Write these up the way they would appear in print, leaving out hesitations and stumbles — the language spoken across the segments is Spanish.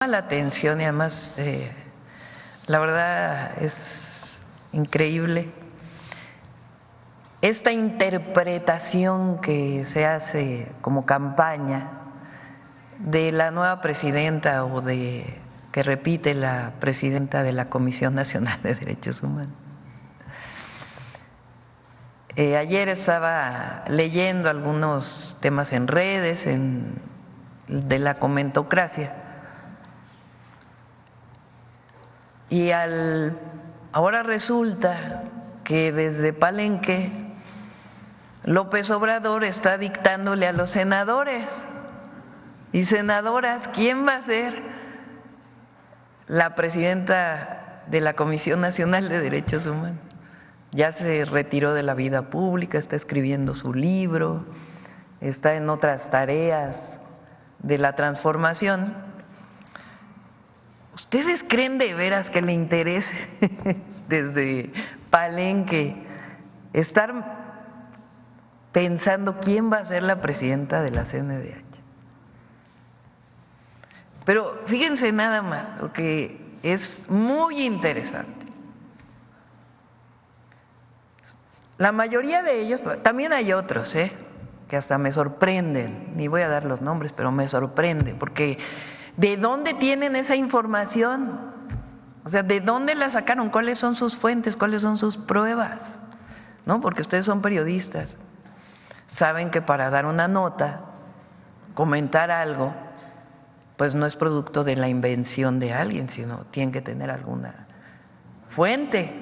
la atención y además la verdad es increíble esta interpretación que se hace como campaña de la nueva presidenta o de que repite la presidenta de la Comisión Nacional de Derechos Humanos. Ayer estaba leyendo algunos temas en redes de la comentocracia y ahora resulta que desde Palenque López Obrador está dictándole a los senadores y senadoras quién va a ser la presidenta de la Comisión Nacional de Derechos Humanos. Ya se retiró de la vida pública, está escribiendo su libro, está en otras tareas de la transformación. ¿Ustedes creen de veras que le interese desde Palenque estar pensando quién va a ser la presidenta de la CNDH? Pero fíjense nada más, porque es muy interesante. La mayoría de ellos, también hay otros, que hasta me sorprenden, ni voy a dar los nombres, pero me sorprende, porque ¿de dónde tienen esa información? O sea, ¿de dónde la sacaron? ¿Cuáles son sus fuentes? ¿Cuáles son sus pruebas? ¿No? Porque ustedes son periodistas, saben que para dar una nota, comentar algo, pues no es producto de la invención de alguien, sino tienen que tener alguna fuente.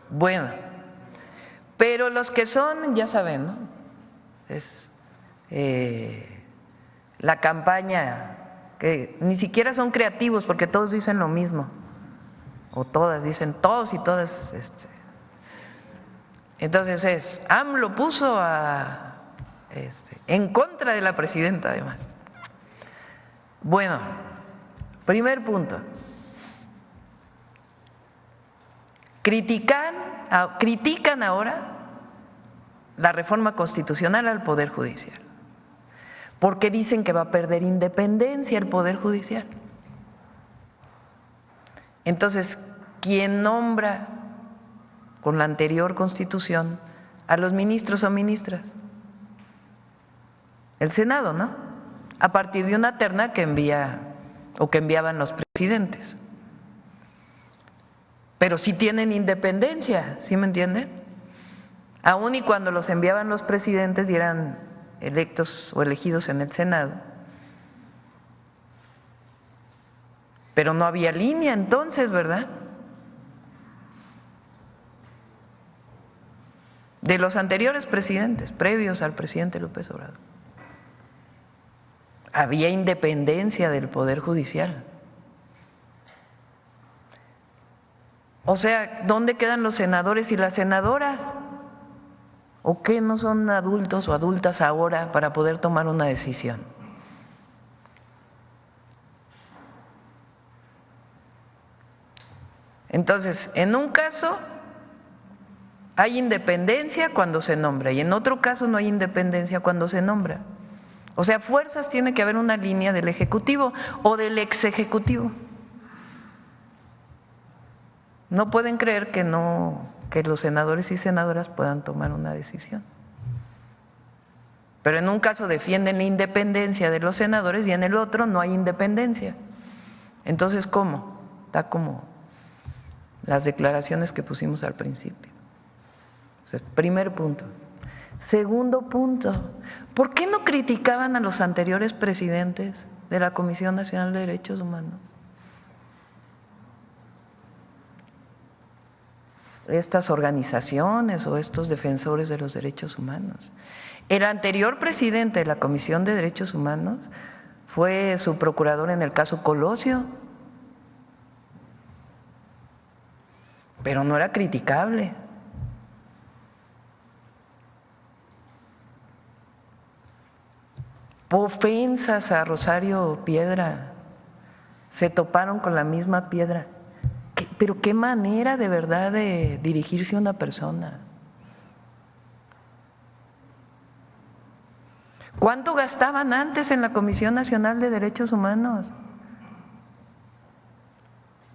Bueno, pero los que son, ya saben, ¿no? Es la campaña que ni siquiera son creativos porque todos dicen lo mismo, o todas dicen, todos y todas. Entonces AMLO puso en contra de la presidenta además. Bueno, primer punto. Critican ahora la reforma constitucional al Poder Judicial, porque dicen que va a perder independencia el Poder Judicial. Entonces, ¿quién nombra con la anterior Constitución a los ministros o ministras? El Senado, ¿no? A partir de una terna que enviaban los presidentes. Pero sí tienen independencia, ¿sí me entienden? Aún y cuando los enviaban los presidentes y eran electos o elegidos en el Senado. Pero no había línea entonces, ¿verdad? De los anteriores presidentes, previos al presidente López Obrador. Había independencia del Poder Judicial. O sea, ¿dónde quedan los senadores y las senadoras? ¿O qué no son adultos o adultas ahora para poder tomar una decisión? Entonces, en un caso hay independencia cuando se nombra y en otro caso no hay independencia cuando se nombra. O sea, fuerzas tiene que haber una línea del Ejecutivo o del exejecutivo. No pueden creer que los senadores y senadoras puedan tomar una decisión. Pero en un caso defienden la independencia de los senadores y en el otro no hay independencia. Entonces, ¿cómo? Está como las declaraciones que pusimos al principio. Ese es el primer punto. Segundo punto, ¿por qué no criticaban a los anteriores presidentes de la Comisión Nacional de Derechos Humanos? Estas organizaciones o estos defensores de los derechos humanos. El anterior presidente de la Comisión de Derechos Humanos fue su procurador en el caso Colosio, pero no era criticable. Ofensas a Rosario Piedra, se toparon con la misma piedra. Pero qué manera de verdad de dirigirse a una persona. ¿Cuánto gastaban antes en la Comisión Nacional de Derechos Humanos?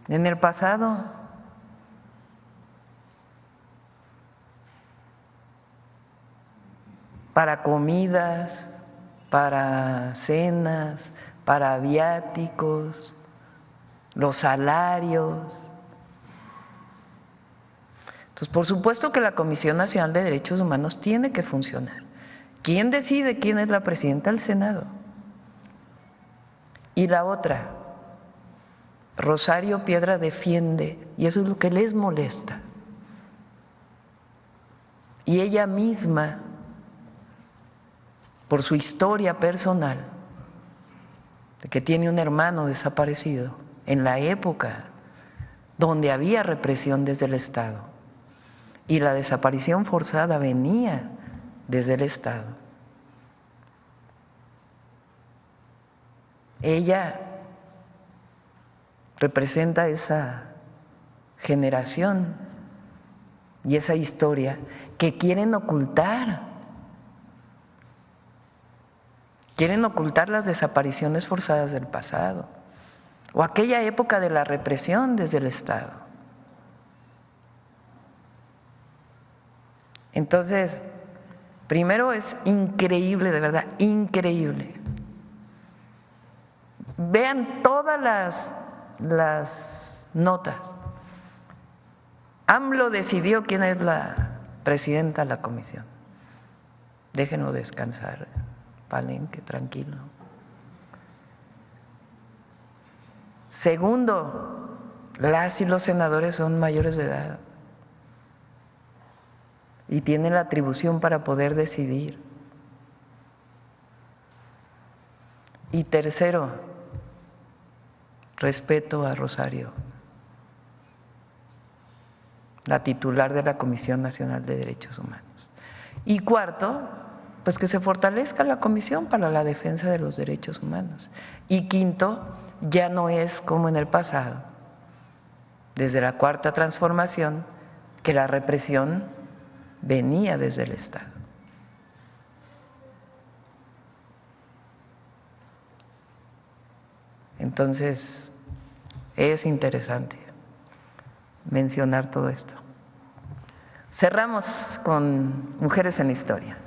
En el pasado. Para comidas, para cenas, para viáticos, los salarios. Entonces, por supuesto que la Comisión Nacional de Derechos Humanos tiene que funcionar. ¿Quién decide quién es la presidenta del Senado? Y la otra, Rosario Piedra defiende, y eso es lo que les molesta. Y ella misma, por su historia personal, de que tiene un hermano desaparecido en la época donde había represión desde el Estado y la desaparición forzada venía desde el Estado. Ella representa esa generación y esa historia que quieren ocultar. Quieren ocultar las desapariciones forzadas del pasado o aquella época de la represión desde el Estado. Entonces, primero es increíble, de verdad, increíble. Vean todas las notas. AMLO decidió quién es la presidenta de la comisión. Déjenlo descansar. Palenque, tranquilo. Segundo, las y los senadores son mayores de edad y tienen la atribución para poder decidir. Y tercero, respeto a Rosario, la titular de la Comisión Nacional de Derechos Humanos. Y cuarto, pues que se fortalezca la Comisión para la Defensa de los Derechos Humanos. Y quinto, ya no es como en el pasado, desde la Cuarta Transformación, que la represión venía desde el Estado. Entonces, es interesante mencionar todo esto. Cerramos con Mujeres en la Historia.